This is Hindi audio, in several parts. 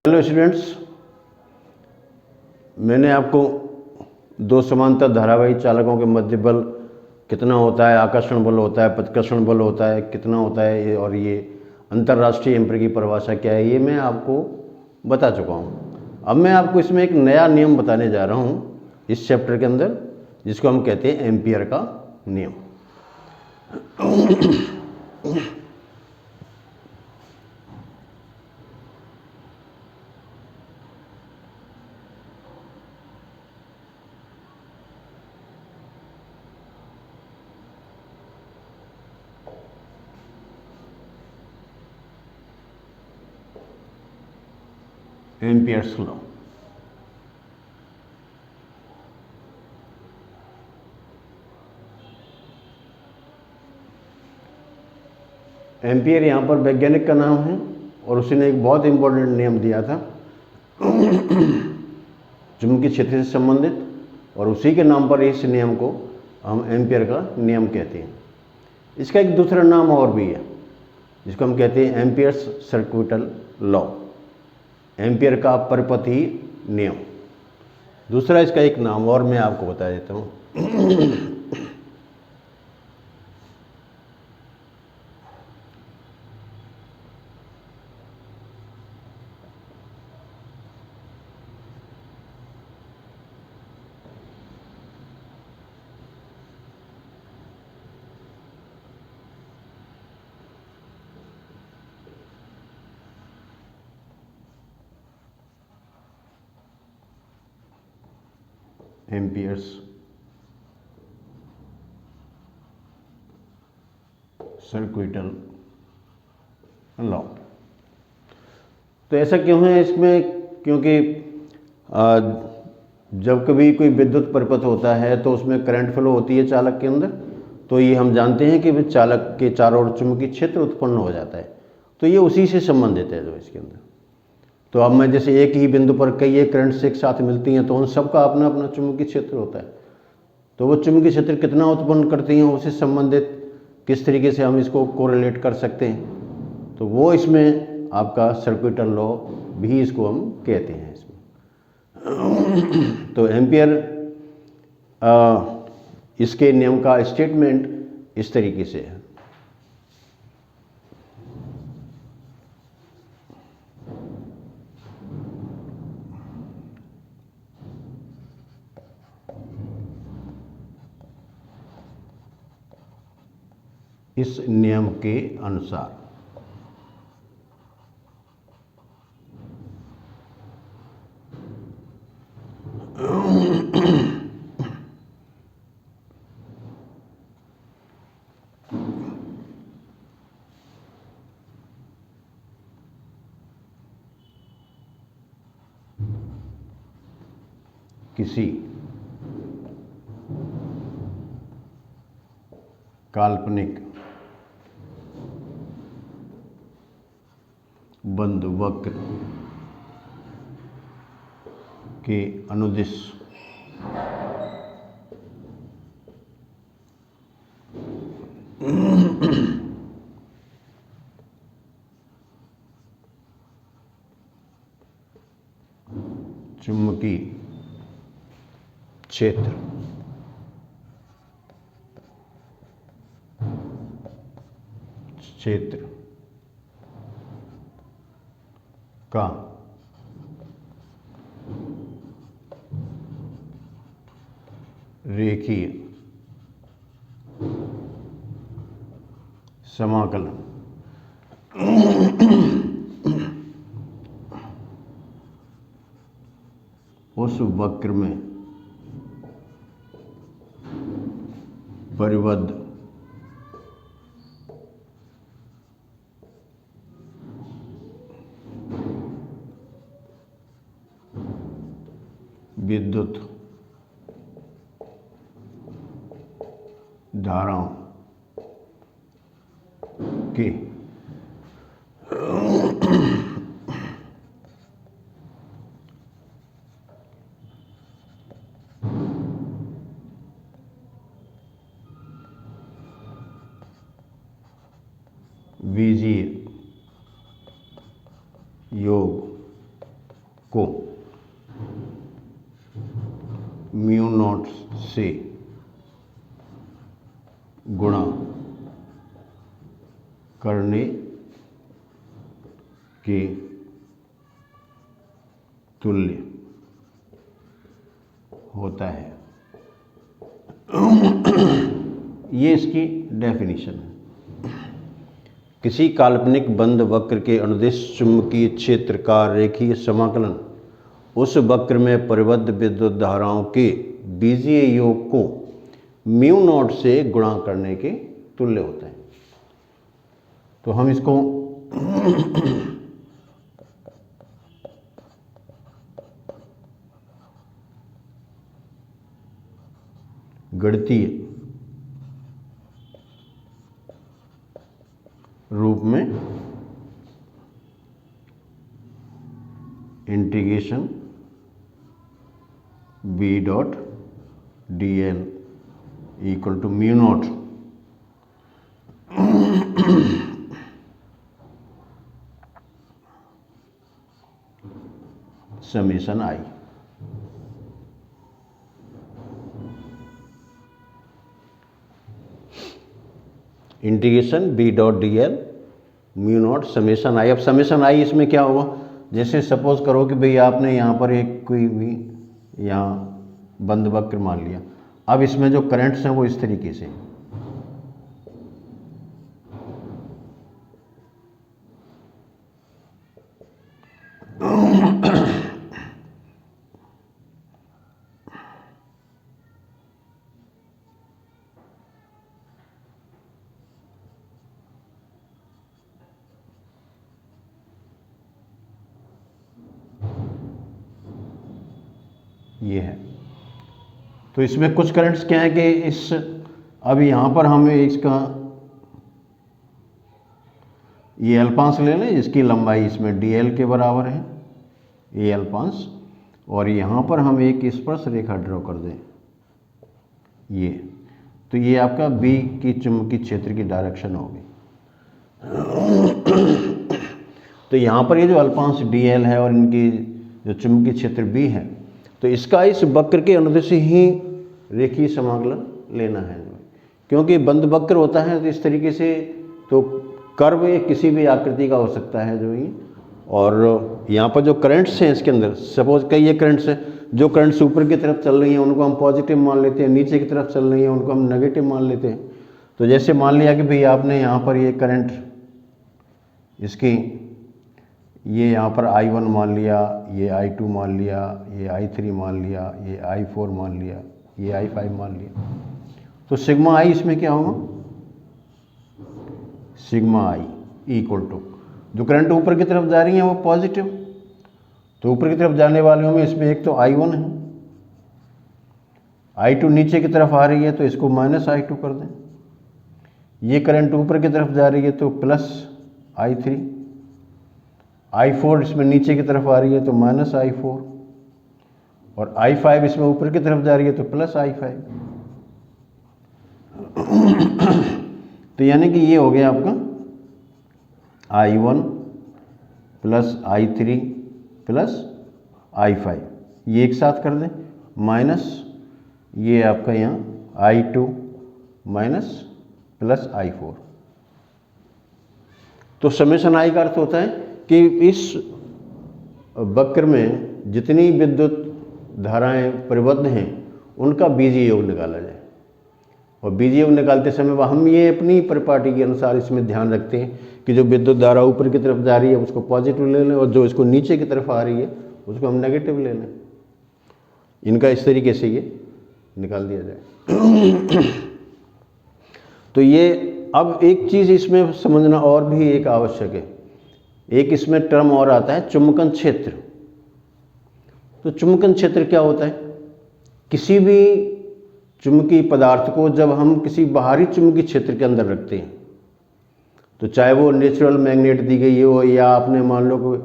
हेलो स्टूडेंट्स, मैंने आपको दो समांतर धारावाही चालकों के मध्य बल कितना होता है, आकर्षण बल होता है, प्रतिकर्षण बल होता है, कितना होता है और ये अंतर्राष्ट्रीय एम्पीयर की परिभाषा क्या है, ये मैं आपको बता चुका हूँ। अब मैं आपको इसमें एक नया नियम बताने जा रहा हूँ इस चैप्टर के अंदर, जिसको हम कहते हैं एम्पीयर का नियम। Ampere's law. एम्पियर यहाँ पर वैज्ञानिक का नाम है और उसने एक बहुत इंपॉर्टेंट नियम दिया था चुंबकीय क्षेत्र से संबंधित, और उसी के नाम पर इस नियम को हम एम्पियर का नियम कहते हैं। इसका एक दूसरा नाम और भी है, जिसको हम कहते हैं एम्पियर्स सर्क्यूटल लॉ, एम्पियर का परिपथी नियम। दूसरा इसका एक नाम और मैं आपको बता देता हूँ। Amperes सर्क्यूटल law. तो ऐसा क्यों है इसमें? क्योंकि जब कभी कोई विद्युत परिपथ होता है तो उसमें करंट फ्लो होती है चालक के अंदर, तो ये हम जानते हैं कि चालक के चारों ओर चुंबकीय क्षेत्र उत्पन्न हो जाता है। तो ये उसी से संबंधित है जो इसके अंदर। तो अब मैं जैसे एक ही बिंदु पर कई एक करंट्स एक साथ मिलती हैं तो उन सबका अपना अपना चुंबकीय क्षेत्र होता है। तो वो चुंबकीय क्षेत्र कितना उत्पन्न करती हैं उससे संबंधित किस तरीके से हम इसको कोरिलेट कर सकते हैं, तो वो इसमें आपका सर्क्यूटल लॉ भी इसको हम कहते हैं इसमें। तो एम्पियर इसके नियम का स्टेटमेंट इस तरीके से है। इस नियम के अनुसार किसी काल्पनिक बंद वक्र के अनुदिश चुंबकीय क्षेत्र का रेखीय समाकलन उस वक्र में परिबद्ध विद्युत धाराओं के बीजीय योग को म्यू नॉट से गुणा करने के तुल्य होता है। ये इसकी डेफिनेशन है। किसी काल्पनिक बंद वक्र के अनुदिश चुंबकीय क्षेत्र का रेखीय समाकलन उस वक्र में परिबद्ध विद्युत धाराओं के बीजीय योग को म्यू नॉट से गुणा करने के तुल्य होता है। तो हम इसको गणितीय रूप में integration B dot D L equal to mu naught summation I. Integration B dot D L mu naught summation I. अब समेशन आई इसमें क्या होगा, जैसे सपोज करो कि भाई आपने यहाँ पर एक कोई भी यहाँ बंद वक्र मान लिया। अब इसमें जो करंट्स हैं वो इस तरीके से ये है। तो इसमें कुछ करंट्स क्या है कि इस अब यहाँ पर हमें इसका ये अल्पांश ले लें, इसकी लंबाई इसमें डी एल के बराबर है, ये अल्पांश, और यहाँ पर हम एक स्पर्श रेखा ड्रॉ कर दें ये। तो ये आपका बी की चुंबकीय क्षेत्र की डायरेक्शन होगी। तो यहाँ पर ये जो अल्पांश डी एल है और इनकी जो चुंबकीय क्षेत्र बी है, तो इसका इस वक्र के अनुदिश ही रेखीय समाकलन लेना है। क्योंकि बंद वक्र होता है तो इस तरीके से, तो कर्व किसी भी आकृति का हो सकता है जो ये। और यहाँ पर जो करंट्स हैं इसके अंदर, सपोज कई ये करंट्स हैं, जो करंट्स ऊपर की तरफ चल रही हैं उनको हम पॉजिटिव मान लेते हैं, नीचे की तरफ चल रही हैं उनको हम नेगेटिव मान लेते हैं। तो जैसे मान लिया कि भाई आपने यहाँ पर ये करंट इसकी ये यहाँ पर I1 मान लिया, ये I2 मान लिया, ये I3 मान लिया, ये I4 मान लिया, ये I5 मान लिया। तो सिग्मा I इसमें क्या होगा, सिग्मा I इक्वल टू जो करंट ऊपर की तरफ जा रही है वो पॉजिटिव, तो ऊपर की तरफ जाने वालों में इसमें एक तो I1 है, I2 नीचे की तरफ आ रही है तो इसको माइनस I2 कर दें। ये करंट ऊपर की तरफ जा रही है तो प्लस I3, I4 इसमें नीचे की तरफ आ रही है तो माइनस I4, और I5 इसमें ऊपर की तरफ जा रही है तो प्लस I5। तो यानी कि ये हो गया आपका I1 plus I3 plus I5, ये एक साथ कर दें, माइनस ये आपका यहाँ I2 माइनस प्लस I4। तो समेशन आई का अर्थ होता है कि इस वक्र में जितनी विद्युत धाराएं परिबद्ध हैं उनका बीजीय योग निकाला जाए। और बीजीय योग निकालते समय हम ये अपनी परिपाटी के अनुसार इसमें ध्यान रखते हैं कि जो विद्युत धारा ऊपर की तरफ जा रही है उसको पॉजिटिव ले लें, और जो इसको नीचे की तरफ आ रही है उसको हम नेगेटिव ले लें। इनका इस तरीके से ये निकाल दिया जाए। तो ये अब एक चीज़ इसमें समझना और भी एक आवश्यक है, एक इसमें टर्म और आता है चुंबकन क्षेत्र। तो चुंबकन क्षेत्र क्या होता है, किसी भी चुंबकीय पदार्थ को जब हम किसी बाहरी चुंबकीय क्षेत्र के अंदर रखते हैं, तो चाहे वो नेचुरल मैग्नेट दी गई हो या आपने मान लो कोई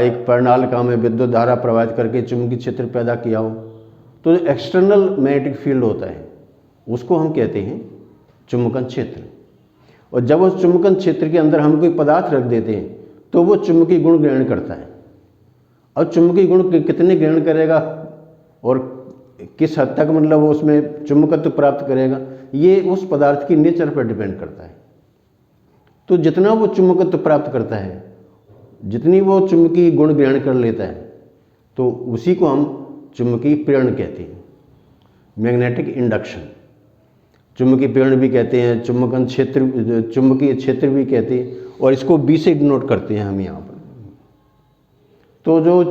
एक परिणालिका में विद्युत धारा प्रवाहित करके चुंबकीय क्षेत्र पैदा किया हो, तो जो एक्सटर्नल मैग्नेटिक फील्ड होता है उसको हम कहते हैं चुंबकन क्षेत्र। और जब उस चुंबकन क्षेत्र के अंदर हम कोई पदार्थ रख देते हैं तो वो चुंबकीय गुण ग्रहण करता है, अब चुंबकीय गुण कितने ग्रहण करेगा और किस हद तक मतलब वो उसमें चुंबकत्व प्राप्त करेगा, ये उस पदार्थ की नेचर पर डिपेंड करता है। तो जितना वो चुंबकत्व प्राप्त करता है, जितनी वो चुंबकीय गुण ग्रहण कर लेता है, तो उसी को हम चुंबकीय प्रेरण कहते हैं, मैग्नेटिक इंडक्शन। चुंबकीय प्रेरण भी कहते हैं, चुंबकन क्षेत्र, चुंबकीय क्षेत्र भी कहते हैं, और इसको बी से डिनोट करते हैं हम यहाँ पर। तो जो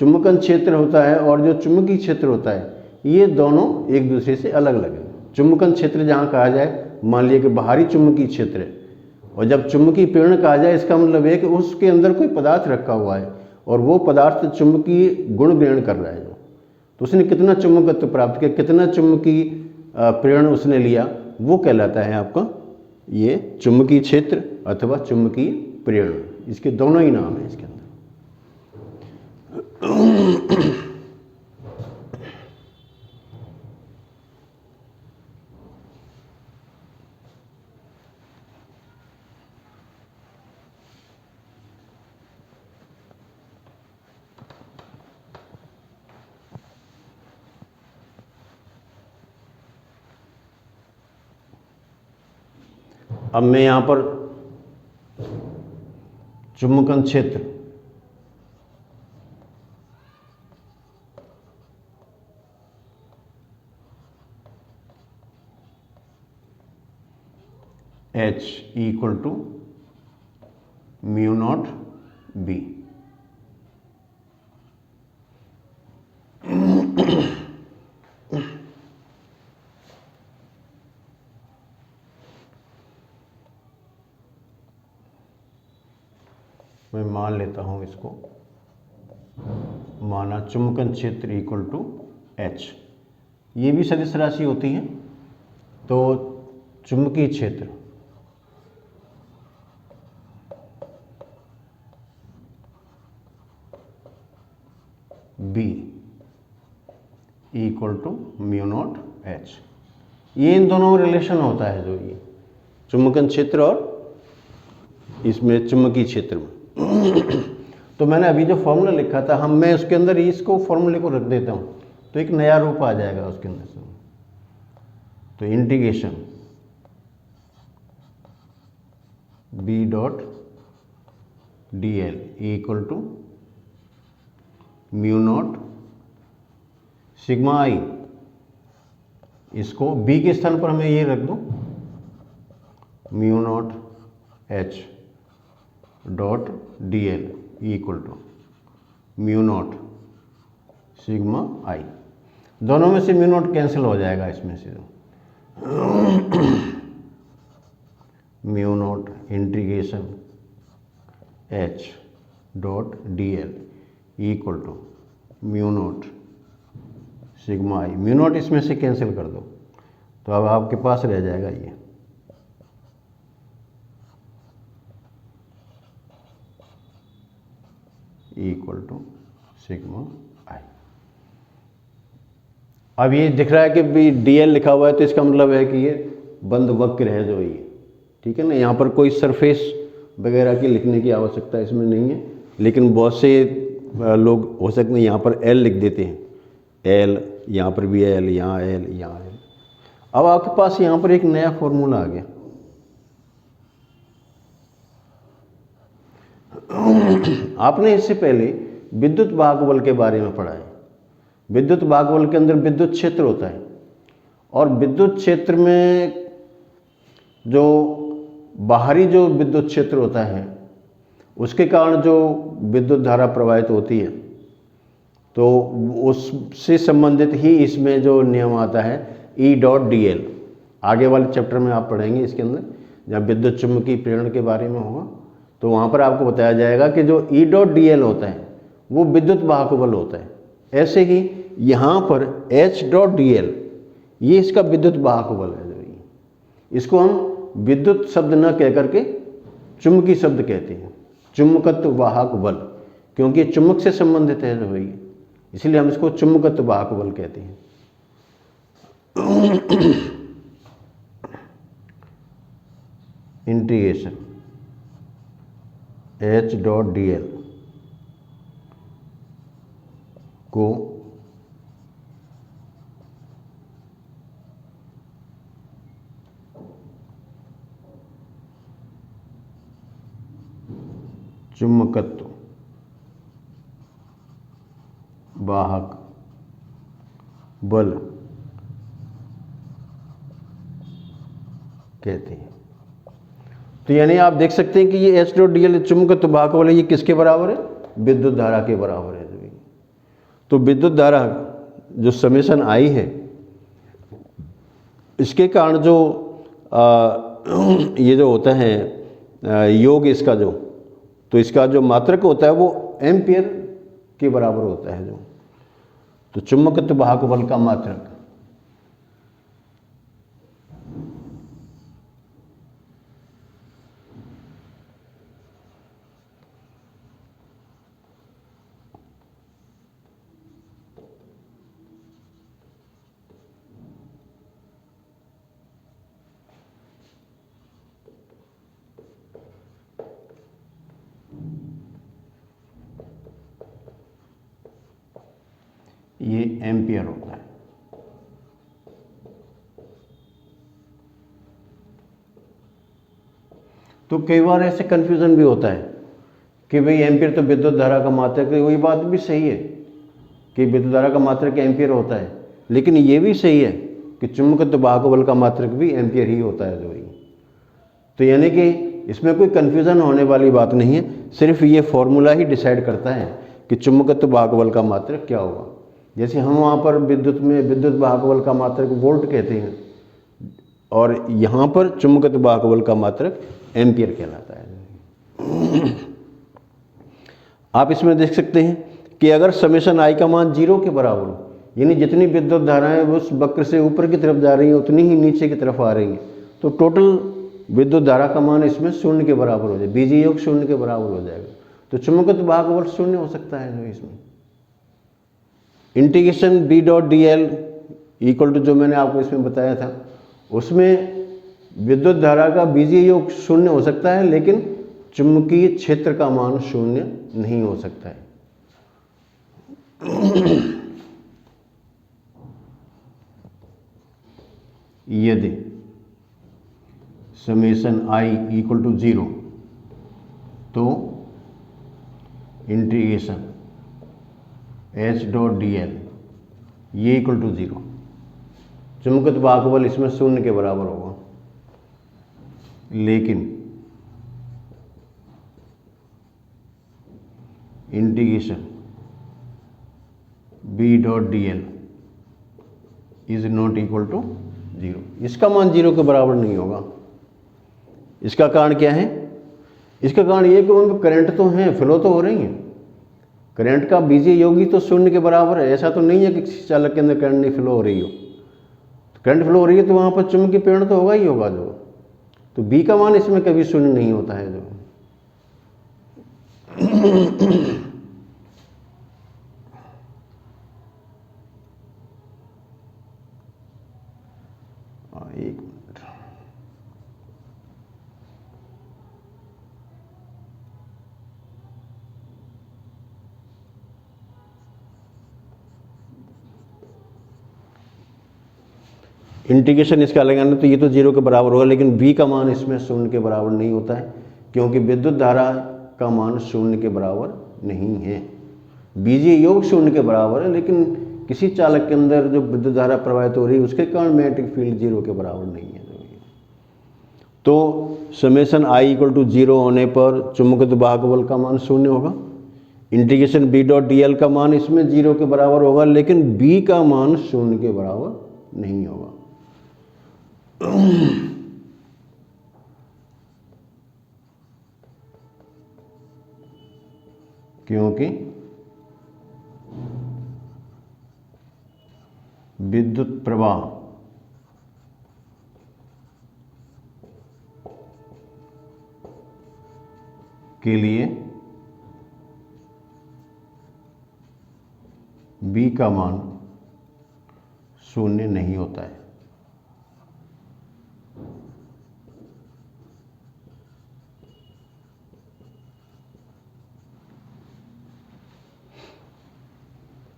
चुंबकन क्षेत्र होता है और जो चुंबकीय क्षेत्र होता है, ये दोनों एक दूसरे से अलग अलग हैं। चुंबकन क्षेत्र जहाँ कहा जाए, मान लिया कि बाहरी चुंबकीय क्षेत्र है, और जब चुंबकीय प्रेरण कहा जाए, इसका मतलब है कि उसके अंदर कोई पदार्थ रखा हुआ है और वो पदार्थ चुंबकीय गुण ग्रहण कर रहा है। जो तो उसने कितना चुंबकत्व प्राप्त किया, कितना चुंबकीय प्रेरण उसने लिया, वो कहलाता है आपका ये चुंबकीय क्षेत्र अथवा चुंबकीय प्रेरण। इसके दोनों ही नाम हैं इसके अंदर। अब मैं यहाँ पर चुंबकन क्षेत्र H equal to mu naught B. मैं मान लेता हूँ इसको, माना चुंबकन क्षेत्र इक्वल टू H। ये भी सदिश राशि होती है, तो चुंबकीय क्षेत्र B equal to mu naught H। ये इन दोनों में रिलेशन होता है, जो ये चुंबकन क्षेत्र और इसमें चुंबकीय क्षेत्र में। तो मैंने अभी जो फॉर्मूला लिखा था, मैं उसके अंदर इसको फॉर्मूले को रख देता हूँ, तो एक नया रूप आ जाएगा उसके अंदर से। तो integration B dot D L equal to mu naught sigma I. इसको बी के स्थान पर हमें ये रख दो, mu naught H dot D L equal to mu naught sigma I. दोनों में से म्यू नॉट कैंसिल हो जाएगा इसमें से। Mu naught integration H dot D L equal to mu naught sigma I. Mu naught इसमें से कैंसिल कर दो, तो अब आपके पास रह जाएगा ये इक्वल टू सिग्मा आई। अब ये दिख रहा है कि भी डी एल लिखा हुआ है, तो इसका मतलब है कि ये बंद वक्र है जो ये, ठीक है ना। यहाँ पर कोई सरफेस वगैरह की लिखने की आवश्यकता इसमें नहीं है, लेकिन बहुत से लोग हो सकते हैं यहाँ पर एल लिख देते हैं, एल, यहाँ पर भी एल, यहाँ एल, यहाँ एल। अब आपके पास यहाँ पर एक नया फॉर्मूला आ गया। आपने इससे पहले विद्युत वाहक बल के बारे में पढ़ा है। विद्युत वाहक बल के अंदर विद्युत क्षेत्र होता है, और विद्युत क्षेत्र में जो बाहरी जो विद्युत क्षेत्र होता है, उसके कारण जो विद्युत धारा प्रवाहित होती है, तो उससे संबंधित ही इसमें जो नियम आता है ई डॉट डी एल। आगे वाले चैप्टर में आप पढ़ेंगे इसके अंदर, जब विद्युत चुम्बकीय प्रेरण के बारे में होगा, तो वहाँ पर आपको बताया जाएगा कि जो ई डॉट डी एल होता है वो विद्युत वाहक बल होता है। ऐसे ही यहाँ पर एच डॉट डी एल ये इसका विद्युत वाहक बल है। जो ये, इसको हम विद्युत शब्द न कह करके चुंबकीय शब्द कहते हैं, चुंबकत्व वाहक बल, क्योंकि चुंबक से संबंधित है जो ये, इसलिए हम इसको चुंबकत्व वाहक बल कहते हैं। Integration H dot D L को चुंबकत्व वाहक बल कहते हैं। तो यानी आप देख सकते हैं कि ये H डॉट डी एल चुंबकत्व वाहक बल है, ये किसके बराबर है? विद्युत धारा के बराबर है। तो विद्युत धारा जो समेशन आई है, इसके कारण जो ये जो होता है योग इसका जो, तो इसका जो मात्रक होता है वो एम्पियर के बराबर होता है जो। तो चुंबकत्व वाहक बल का मात्रक ये एम्पियर होता है। तो कई बार ऐसे कंफ्यूजन भी होता है कि भाई एम्पियर तो विद्युत धारा का मात्रक है। वही बात भी सही है कि विद्युत धारा का मात्रक एम्पियर होता है, लेकिन ये भी सही है कि चुंबकत्व वाहक बल का मात्रक भी एम्पियर ही होता है। तो यानी कि इसमें कोई कंफ्यूजन होने वाली बात नहीं है, सिर्फ ये फॉर्मूला ही डिसाइड करता है कि चुंबकत्व वाहक बल का मात्रक क्या होगा। जैसे हम वहाँ पर विद्युत में विद्युत वाहक बल का मात्रक वोल्ट कहते हैं, और यहाँ पर चुंबकत्व वाहक बल का मात्रक एम्पियर कहलाता है। आप इसमें देख सकते हैं कि अगर समेशन आई का मान 0 के बराबर हो, यानी जितनी विद्युत धाराएं उस वक्र से ऊपर की तरफ जा रही हैं उतनी ही नीचे की तरफ आ रही हैं, तो टोटल विद्युत धारा का मान इसमें 0 के बराबर हो जाए, बीजीय योग 0 के बराबर हो जाएगा। तो चुंबकत्व वाहक बल 0 हो सकता है जो इसमें। Integration B dot D L equal to जो मैंने आपको इसमें बताया था, उसमें विद्युत धारा का बीजीय योग 0 हो सकता है, लेकिन चुंबकीय क्षेत्र का मान 0 नहीं हो सकता है। यदि समेशन आई इक्वल टू 0, तो integration H dot D L ये इक्वल टू 0, चुंबकत्व वाहक बल इसमें 0 के बराबर होगा, लेकिन integration B dot D L is not equal to 0, इसका मान 0 के बराबर नहीं होगा। इसका कारण क्या है? इसका कारण ये कि उनमें करंट तो हैं, फ्लो तो हो रही हैं, करंट का बीजीय योग ही तो 0 के बराबर है। ऐसा तो नहीं है कि किसी चालक के अंदर करंट नहीं फ्लो हो रही हो। तो करंट फ्लो हो रही है तो वहाँ पर चुंबकीय प्रेरण तो होगा ही होगा जो। तो बी का मान इसमें कभी 0 नहीं होता है जो। एक मिनट, इंटीग्रेशन इसका लगाना तो ये तो 0 के बराबर होगा, लेकिन v का मान इसमें 0 के बराबर नहीं होता है, क्योंकि विद्युत धारा का मान 0 के बराबर नहीं है। बीजीय योग 0 के बराबर है, लेकिन किसी चालक के अंदर जो विद्युत धारा प्रवाहित हो रही है उसके कारण मैग्नेटिक फील्ड 0 के बराबर नहीं है। तो समेशन आई इक्वल टू 0 होने पर चुंबकत्व वाहक बल का मान 0 होगा। Integration B dot D L का मान इसमें 0 के बराबर होगा, लेकिन बी का मान 0 के बराबर नहीं होगा। क्योंकि विद्युत प्रवाह के लिए B का मान 0 नहीं होता है।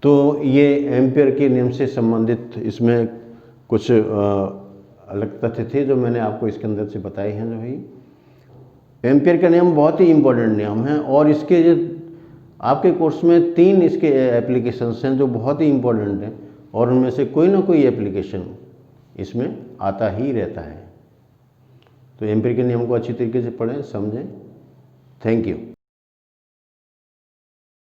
तो ये एम्पियर के नियम से संबंधित इसमें कुछ अलग तथ्य थे जो मैंने आपको इसके अंदर से बताए हैं। जो भाई एम्पियर का नियम बहुत ही इम्पोर्टेंट नियम है और इसके जो आपके कोर्स में 3 इसके एप्लीकेशंस हैं जो बहुत ही इम्पोर्टेंट हैं और उनमें से कोई ना कोई एप्लीकेशन इसमें आता ही रहता है। तो एम्पियर के नियम को अच्छी तरीके से पढ़ें, समझें। Thank you.